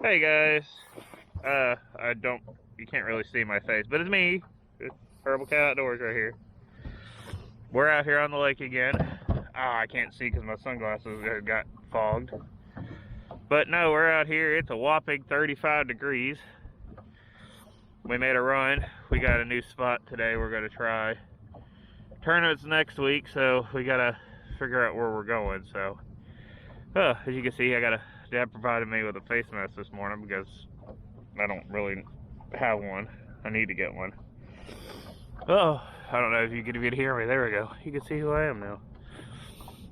Hey guys, you can't really see my face, but it's me. It's Purple Cat Outdoors right here. We're out here on the lake again. I can't see because my sunglasses got fogged. But no, we're out here. It's a whopping 35 degrees. We made a run. We got a new spot today we're going to try. Tournament's next week, so we got to figure out where we're going. So, as you can see, Dad provided me with a face mask this morning because I don't really have one. I need to get one. Oh, I don't know if you could even hear me. There we go. You can see who I am now.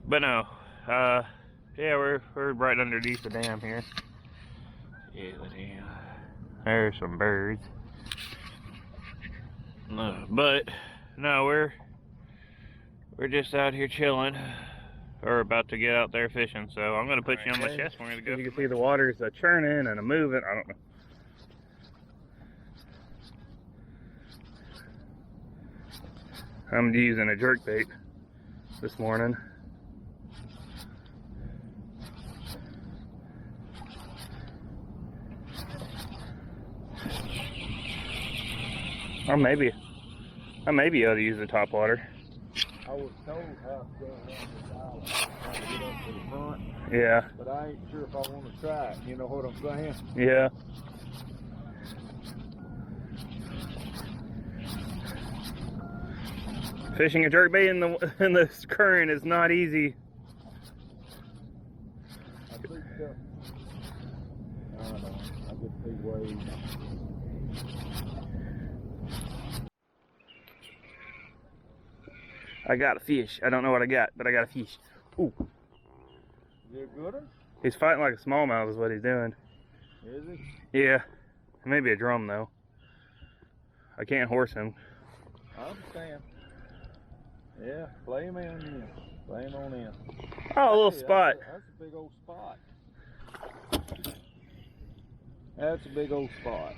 But no, yeah, we're right underneath the dam here. Yeah, the dam. There's some birds. No, but no, we're just out here chilling. We're about to get out there fishing, so I'm gonna put you on my chest. We're gonna go. You can see the water's churning and moving. I don't know. I'm using a jerkbait this morning. Or maybe I ought to use the top water. I was told how to go around this island, trying to get up to the front. Yeah. But I ain't sure if I want to try it. You know what I'm saying? Yeah. Fishing a jerkbait in the current is not easy. I think so. I don't know. I just see waves. I got a fish. I don't know what I got, but I got a fish. Ooh. Is it a good one? He's fighting like a smallmouth is what he's doing. Is he? Yeah. Maybe a drum though. I can't horse him. I understand. Yeah, play him in. Play him on in. Oh, a little spot. That's a big old spot. That's a big old spot.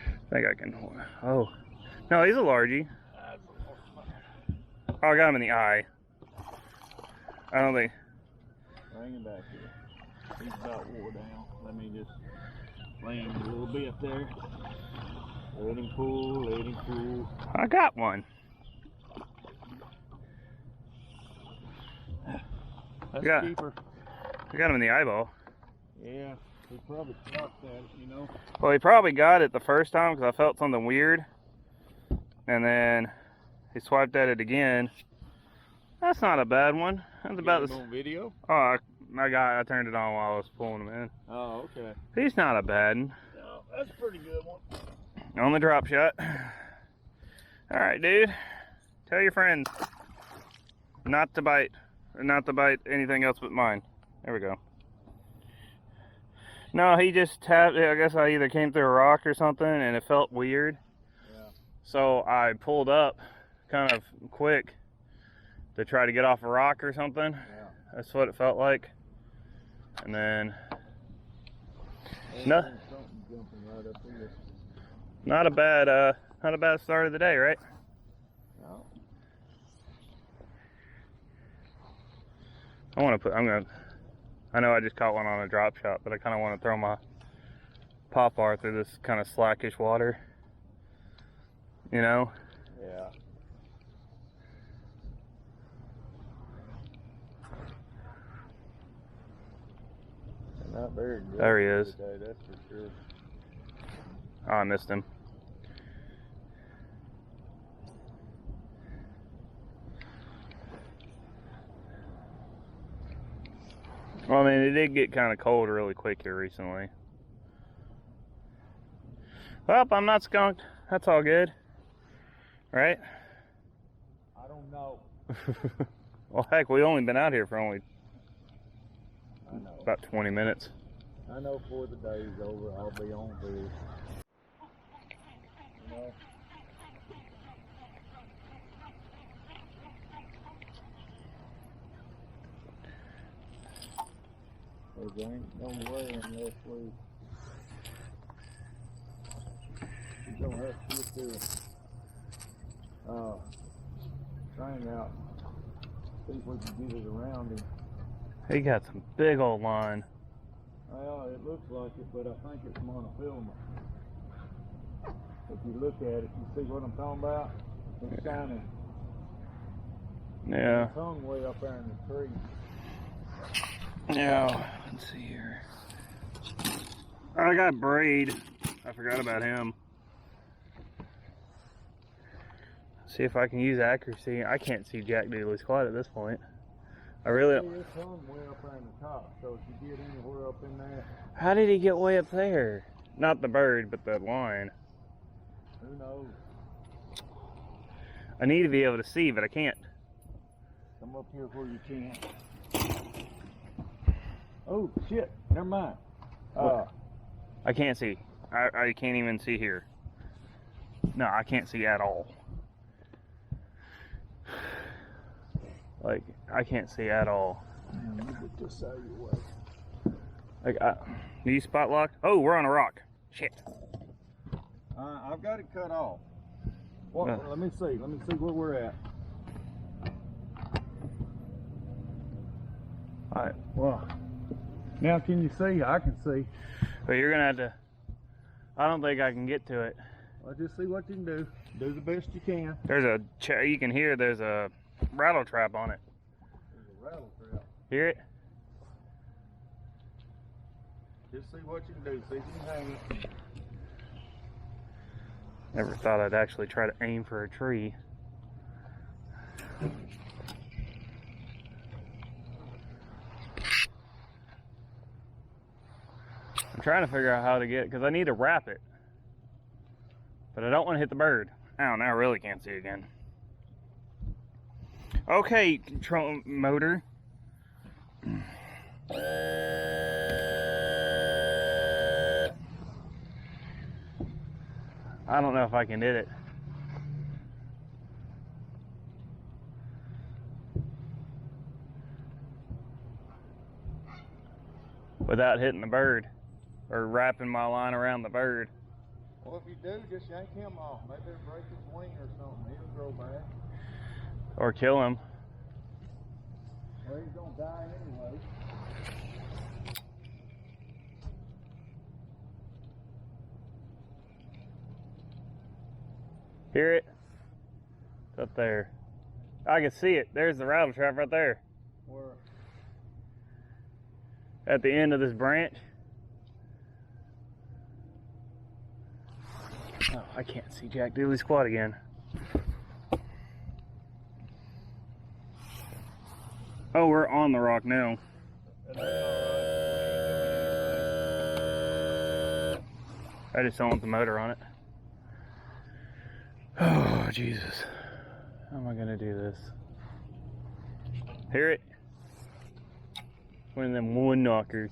I think I can. Oh. No, he's a largie. Oh, I got him in the eye. I don't think. Bring him back here. He's about wore down. Let me just lay him a little bit there. Let him pull, let him pull. I got one. That's a keeper. I got him in the eyeball. Yeah, he probably swiped at it, you know. Well, he probably got it the first time because I felt something weird. And then he swiped at it again. That's not a bad one. That's about this. On video? Oh, I turned it on while I was pulling him in. Oh, okay. He's not a bad one. No, that's a pretty good one. On the drop shot. All right, dude. Tell your friends not to bite anything else but mine. There we go. No, he just tapped. I guess I either came through a rock or something, and it felt weird. Yeah. So I pulled up, kind of quick, to try to get off a rock or something. Yeah. That's what it felt like. And then, no, Right up here. not a bad start of the day, right? No. I know I just caught one on a drop shot, but I kind of want to throw my pop bar through this kind of slackish water. You know? Yeah. Not very good. There he is. Today, that's for sure. Oh, I missed him. Well, I mean, it did get kind of cold really quick here recently. Well, I'm not skunked. That's all good. Right? I don't know. Well, heck, we only been out here for only I know. about 20 minutes. I know before the day's over, I'll be on fish. You know? There ain't no way unless we... We're gonna have to get this train out. See if we can get it around him. He got some big old line. Well, it looks like it, but I think it's monofilament. If you look at it, you see what I'm talking about? It's shining. Yeah. It's hung way up there in the tree. Yeah. Let's see here. I got braid. I forgot about him. See if I can use accuracy. I can't see Jack Dooley squat at this point. I really don't. It's hung way up there in the top, so if you get anywhere up in there. How did he get way up there? Not the bird, but the line. Who knows? I need to be able to see, but I can't. Come up here where you can. Oh, shit. Never mind. I can't see. I can't even see here. No, I can't see at all. Like, I can't see at all. Let me get this out of your way. Like, do you spot lock? Oh, we're on a rock. Shit. I've got it cut off. What? Let me see. Let me see where we're at. All right. Well, now can you see? I can see. But you're gonna have to. I don't think I can get to it. Well, just see what you can do. Do the best you can. There's a. You can hear. There's a rattle trap on it. There's a rattle trap. Hear it? Just see what you can do. See if you can hang it. Never thought I'd actually try to aim for a tree. I'm trying to figure out how to get, because I need to wrap it. But I don't want to hit the bird. Ow, now I really can't see again. Okay, control motor. I don't know if I can hit it. Without hitting the bird. Or wrapping my line around the bird. Well, if you do, just yank him off. Maybe it'll break his wing or something. He'll grow back. Or kill him. Well, he's gonna die anyway. Hear it? It's up there. I can see it. There's the rattle trap right there. Where? At the end of this branch. Oh, I can't see Jack Dooley squat again. Oh, we're on the rock now. I just don't want the motor on it. Oh, Jesus. How am I going to do this? Hear it? One of them one knockers.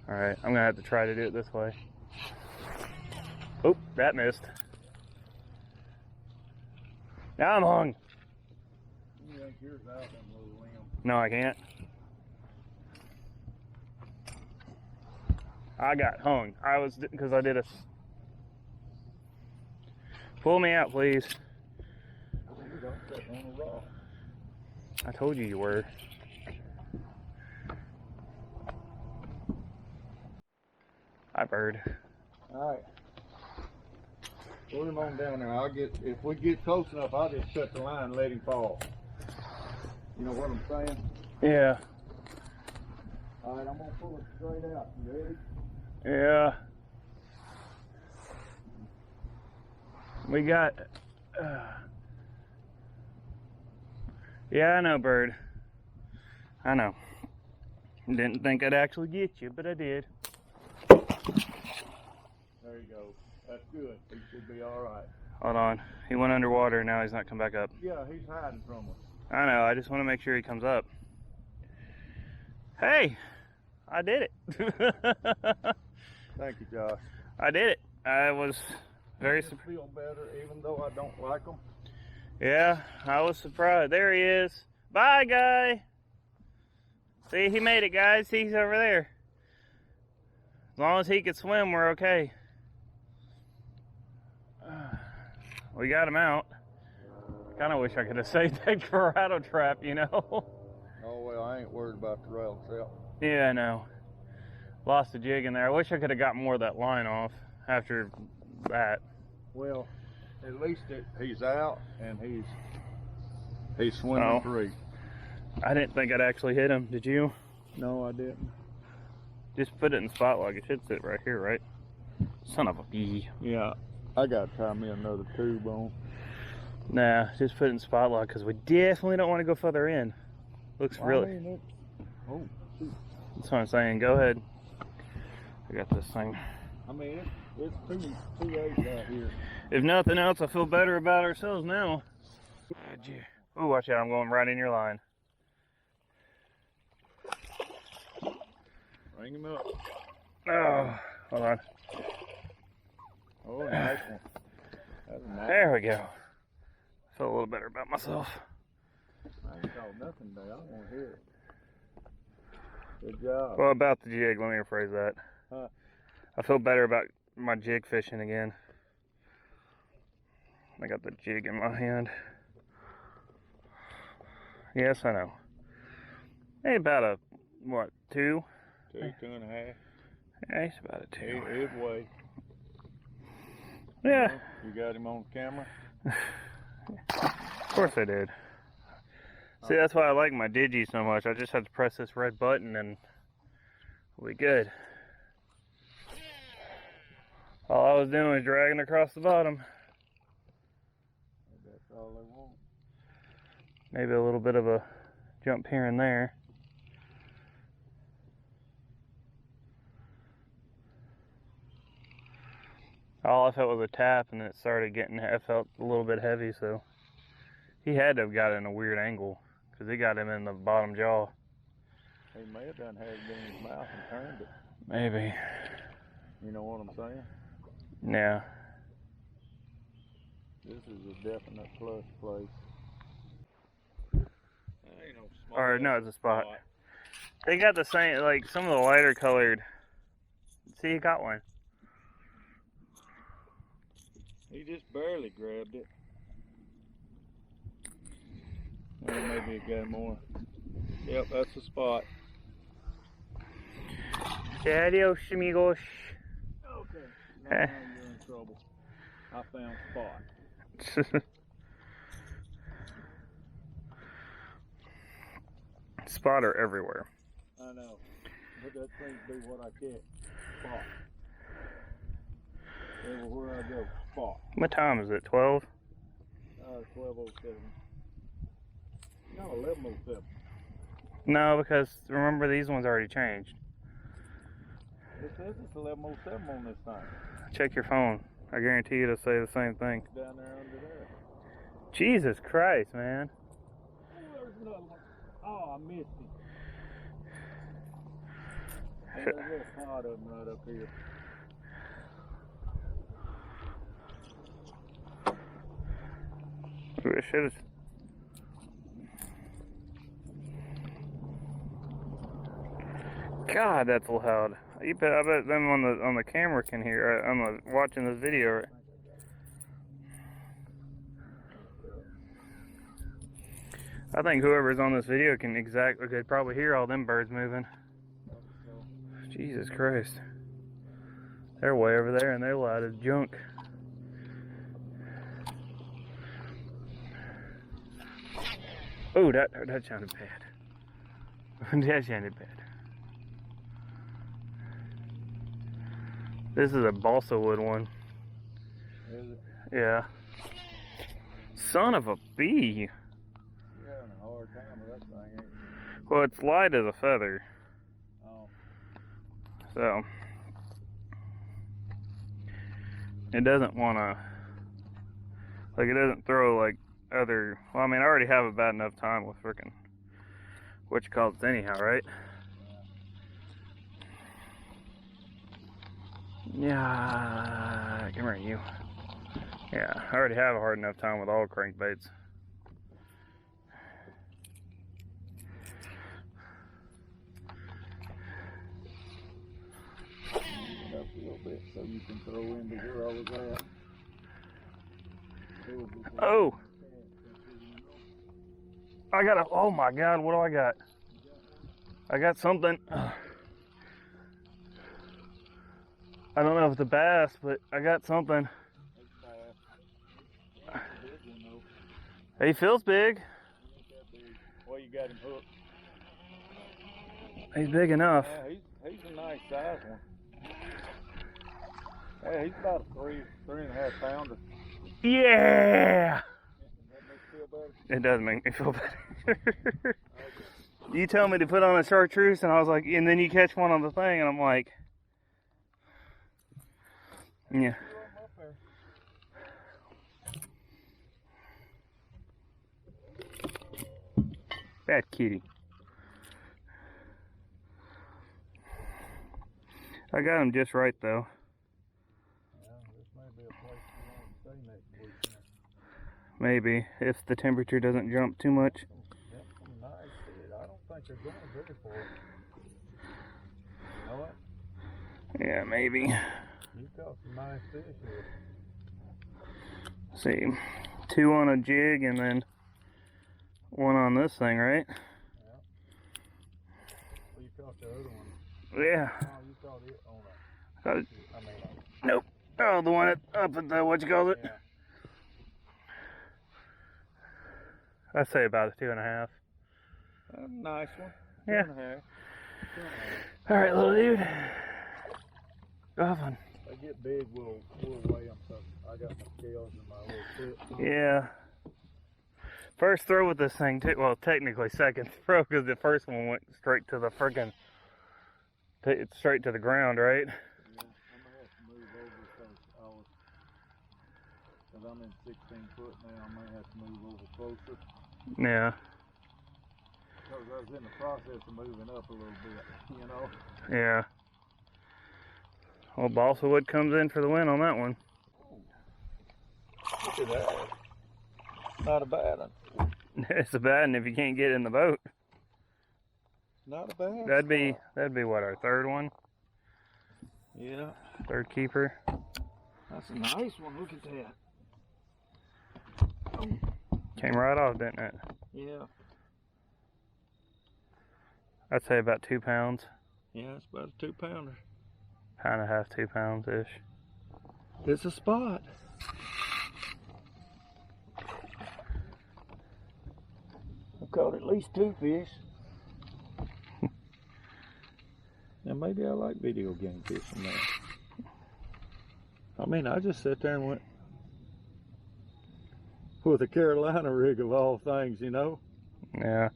Alright, I'm going to have to try to do it this way. Oh, that missed. Now I'm hung. You yank yours out, them little limb. No, I can't. I got hung. Because I did a... Pull me out, please. You don't sit on a rock. I told you you were. Hi, bird. All right. Pull him on down there. If we get close enough, I'll just cut the line and let him fall. You know what I'm saying? Yeah. All right, I'm gonna pull it straight out. You ready? Yeah. We got... Yeah, I know, bird. I know. Didn't think I'd actually get you, but I did. There you go. That's good. He should be all right. Hold on. He went underwater, now he's not come back up. Yeah, he's hiding from us. I know, I just want to make sure he comes up. Hey! I did it. Thank you, Josh. I did it. I was very surprised. Feel better, even though I don't like them. Yeah, I was surprised. There he is. Bye, guy. See, he made it, guys. He's over there. As long as he could swim, we're okay. We got him out. Kind of wish I could have saved that rattle trap, you know. Oh, well, I ain't worried about the rattle trap. Yeah, I know. lost the jig in there. I wish I could have got more of that line off after that. Well, at least he's out and he's swimming free. I didn't think I'd actually hit him. Did you? No, I didn't. Just put it in spot lock. It should sit right here, right? Son of a bee. Yeah, I got to tie me another tube on. Nah, just put it in spot lock because we definitely don't want to go further in. Looks really. I mean, oh, shoot. That's what I'm saying. Go ahead. I got this thing. I mean, it's 2-8 out here. If nothing else, I feel better about ourselves now. Oh, watch out. I'm going right in your line. Bring him up. Oh, hold on. Oh, nice one. That's a nice There we go. I feel a little better about myself. I ain't caught nothing today. I don't want to hear it. Good job. Well, about the jig, let me rephrase that. Huh? I feel better about my jig fishing again. I got the jig in my hand. Yes, I know. Hey, about a, what, 2? 2.5. Yeah, he's about a 2. His way. Yeah. You got him on camera? Of course I did. See, that's why I like my digi so much. I just have to press this red button and we'll be good. All I was doing was dragging across the bottom. That's all they want. Maybe a little bit of a jump here and there. All I felt was a tap and then it started getting, I felt a little bit heavy, so he had to have got it in a weird angle because he got him in the bottom jaw. He may have done had it in his mouth and turned it. Maybe. You know what I'm saying? Yeah. This is a definite plus place. Ain't no small Or no, it's a spot. They got the same, like some of the lighter colored. See, he got one. He just barely grabbed it. Or maybe it got more. Yep, that's the spot. Adios, amigos. Okay. Now you're in trouble. I found spot. Spotter everywhere. I know. But that seems to be what I get. Spot. Everywhere I go, spot. What time is it? 12? 12:07. No, 11:07. No, because remember these ones already changed. It says it's 11:07 on this thing. Check your phone. I guarantee you it'll say the same thing. It's down there under there. Jesus Christ, man. Oh, there's another one. Oh, I missed him. And there's a little pod of them right up here. We should have. God, that's loud. I bet them on the camera can hear. I'm watching this video. I think whoever's on this video could probably hear all them birds moving. Jesus Christ. They're way over there and they're loud as junk. Oh, that sounded bad. That sounded bad. This is a balsa wood one. Is it? Yeah. Son of a bee. You're having a hard time with that thing, ain't you? Well, it's light as a feather. Oh. So. It doesn't want to. Like, it doesn't throw like other. Well, I mean, I already have a bad enough time with frickin' what you call it anyhow, right? Yeah, come here, you. Yeah, I already have a hard enough time with all crankbaits. Up a little bit so you can throw into where I was at. Oh! I got a, oh my God, what do I got? I got something. I don't know if it's a bass, but I got something. It's bass. That's a big one, though. He feels big. Ain't that big. Well, you got him hooked. He's big enough. Yeah, he's a nice size one. Yeah, he's about a 3.5 pounder. Yeah! That makes you feel better? It does make me feel better. You tell me to put on a chartreuse, and I was like, and then you catch one on the thing, and I'm like, yeah. Bad kitty. I got him just right though. Yeah, this may be a place you want to stay next weekend. Maybe if the temperature doesn't jump too much. That's some nice shit. I don't think they're going very far. You know what? Yeah, maybe. You caught some nice fish here. See, 2 on a jig and then 1 on this thing, right? Yeah. Well, you caught the other one. Yeah. Oh, you caught it on a. Caught it. I mean, Nope. Oh, the one up at the, what you call it? yeah. I'd say about a 2.5. That's a nice one. Yeah. 2.5. 2.5. Alright, little dude. Goffin. They get big, we'll weigh them. So I got my scales and my little tip. Yeah. First throw with this thing, well, technically second throw, because the first one went straight to the friggin', straight to the ground, right? Yeah, I'm gonna have to move over because I'm in 16 foot now. I might have to move over closer. Yeah. Because I was in the process of moving up a little bit, you know. Yeah. Well, balsa wood comes in for the win on that one. Look at that. Not a bad one. It's a bad one if you can't get in the boat. Not a bad That'd be spot. what, our third one? Yeah. Third keeper. That's a nice one. Look at that. Came right off, didn't it? Yeah. I'd say about 2 pounds. Yeah, it's about a 2-pounder. Pound and a half, 2 pounds-ish. It's a spot. I've caught at least 2 fish. Now maybe I like video game fishing now. I mean, I just sat there and went with a Carolina rig of all things, you know. Yeah.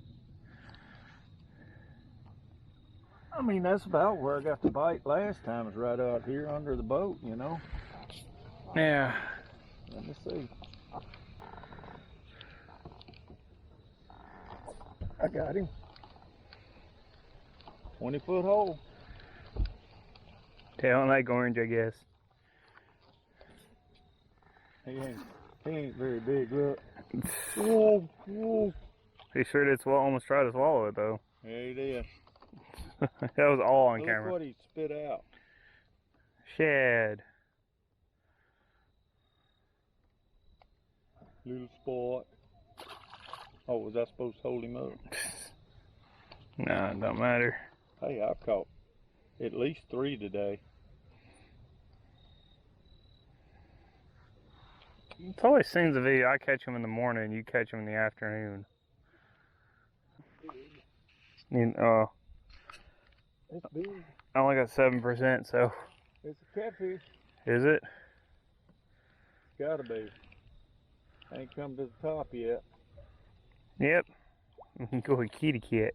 I mean, that's about where I got the bite last time, is right out here under the boat, you know. Yeah. Let me see. I got him. 20-foot hole. Tail and leg orange, I guess. He ain't very big, look. Whoa, whoa. He sure did almost try to swallow it, though. Yeah, he did. That was all on Look camera. what he spit out. Shad. Little spot. Oh, was I supposed to hold him up? No, it don't matter. Hey, I've caught at least 3 today. It's always seems to be I catch them in the morning, you catch them in the afternoon. It's big. I only got 7%, so. It's a catfish. Is it? Gotta be. Ain't come to the top yet. Yep. Go with kitty cat.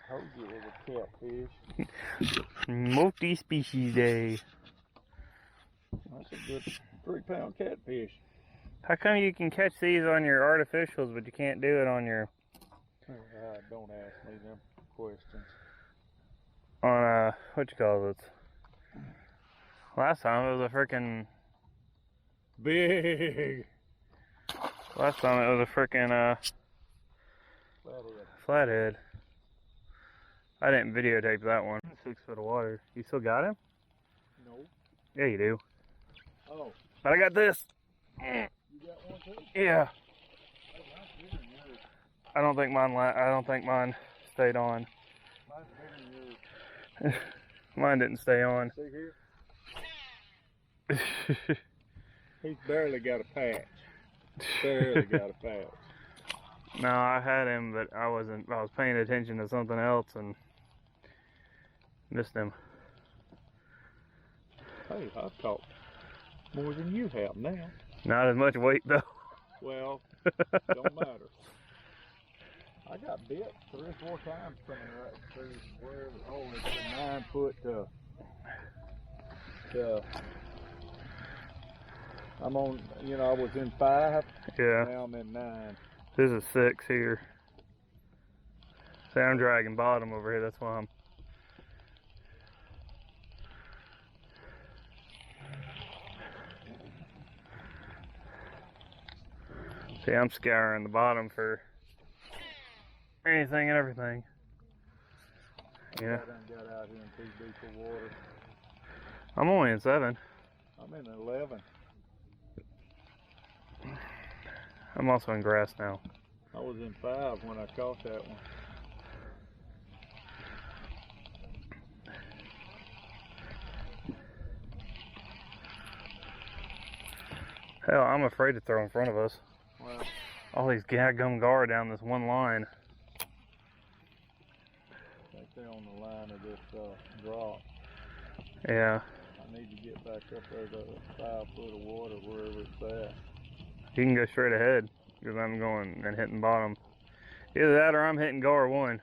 Told you it was a catfish. Multi-species day. That's a good 3-pound catfish. How come you can catch these on your artificials, but you can't do it on your... Don't ask me them questions. On, what you call it? Last time it was a freaking... Big. Last time it was a freaking, flathead. I didn't videotape that one. 6 foot of water. You still got him? No. Yeah, you do. Oh. But I got this. You got one too? Yeah. Oh, mine's bigger than yours. I don't think mine stayed on. Mine's bigger than yours. Mine didn't stay on. See here? He's barely got a patch. Barely got a patch. No, I had him, but I was paying attention to something else and missed him. Hey, I've caught more than you have now. Not as much weight though. Well, don't matter. I got bit 3 or 4 times coming right through where it's a 9 foot I'm on, I was in 5. Yeah. Now I'm in 9. This is 6 here. See, I'm dragging bottom over here, that's why I'm... See, I'm scouring the bottom for anything and everything. Yeah. I done got out here in 2 deep of water. I'm only in 7. I'm in 11. I'm also in grass now. I was in 5 when I caught that one. Hell, I'm afraid to throw in front of us. Well, All these gum gar down this one line. I think they're on the line of this drop. Yeah. I need to get back up there to 5 foot of water, wherever it's at. You can go straight ahead, because I'm going and hitting bottom. Either that or I'm hitting gar 1.